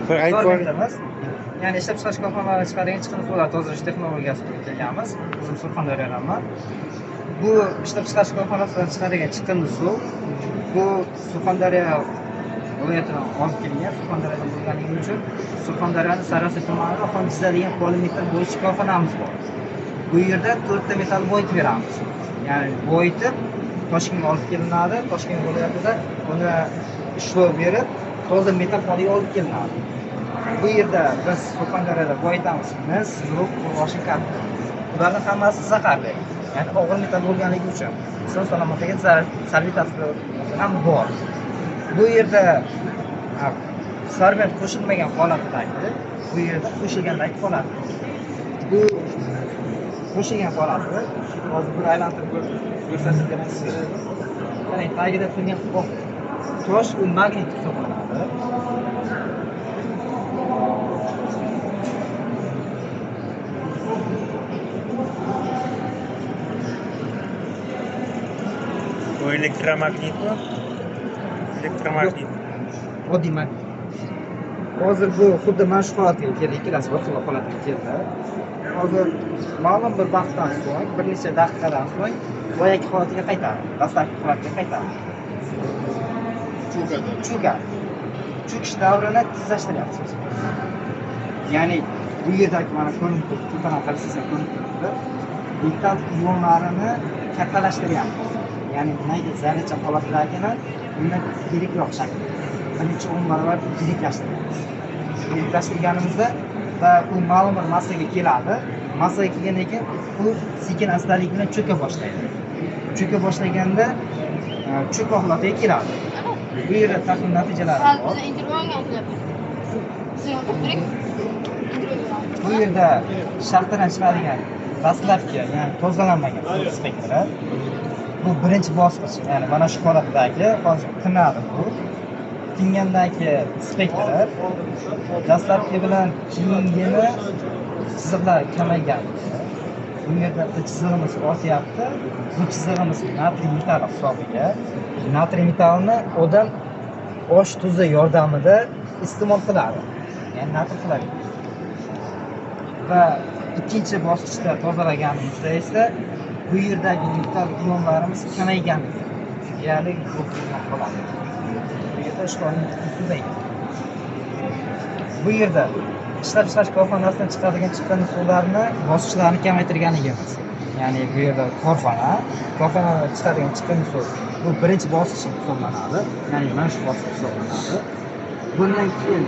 Bir aytib qo'ying. Ya'ni ishlab chiqarish korxonalari chiqaradigan chiqindi suvlar tozalash texnologiyasini o'rganganmiz. Bizim Surxondaryodanman. Bu ishlab chiqarish korxonasidan chiqadigan chiqindi suv bu Surxondaryo viloyatidan olib kelingan. Surxondaryodan bo'lganligi uchun Surxondaryoning Sariosiyo tumanida Xonjizda degan polimetal bo'yicha korxonamiz bor. Bu yerda 4 ta metall boyitib beramiz. Ya'ni boyitib Toshkentga olib kelinadi. Toshkent viloyatida uni ishlov berib, toza metall holiga olib kelinadi. Bu yerda biz Surxondaryoda boyitamiz. Mis, yo'q, boshqa katta. Ularning hammasi zaharli. Ya'ni og'ir metall bo'lganligi uchun inson salomatligiga salbiy ta'siri ham bor. Bu yerda sorbent qo'shilmagan holatdagi, bu yerda qo'shilgandagi holat. Bu qo'shilgan holati hozir bir aylantirib ko'rsatilgan sizga. Ya'ni tagida turgan tosh u magnit hisoblanadi. Bu elektromagnitmi? Elektromagnit. Oddiy magnit. Hozir bu xuddi mana shu holatga keldi, ikkalasi bir xil holatga keldi. Hozir ma'lum bir vaqtdan so'ng, bir necha daqiqadan so'ng boyagi holatiga qaytadi. Dastlabki holatga qaytadi. Cho'kadi. Cho'kish davrini tezlashtiryapmiz. Ya'ni bu yerdagi mana ko'rinib turibdi, to'pana qarasangiz ko'rinib turibdi. Metall ionlarini kattalashtiryapmiz. Ya'ni nega zarracha holatdagini undan yirikroq shaklda. Bir necha 10 barobar yiriklashtiryapmiz. Yiriklashtirganimizda va u ma'lum bir massaga keladi. Massaga kelgandan keyin u sekin astalik bilan cho'ka boshlaydi. Cho'ka boshlaganda cho'ka holatiga keladi. Bu yerda tahlil natijalari bor. Bu yerda shaxtadan chiqadigan dastlabki, ya'ni tozalanmagan suv spektri. Bu birinchi bosqich, ya'ni mana shu holatdagi hozir tinadi bu. Tingandagi spektr dastlabki bilan keyingini chiziqlar kamaygan. Bu yerda chizig'imiz ortyapti. Bu chizig'imiz natriy metall hisobiga. Natriy metallni odam osh tuzi yordamida iste'mol qiladi. Ya'ni natriy qiladi. Va ikkinchi bosqichda tozalaganimizda esa bu yerdagi metall ionlarimiz kamaygan. Ya'ni bu qoladi. Bu yerda ishqoning suzaydi. Bu yerda ishlab chiqarish korxonasidan chiqadigan chiqqan suvlarni bosqichlarini kamaytirganligimiz. Ya'ni bu yerda korxonadan chiqadigan chiqqan suv bu birinchi bosqich hisoblanadi. Ya'ni mana shu bosqich hisoblanadi. Bundan keyin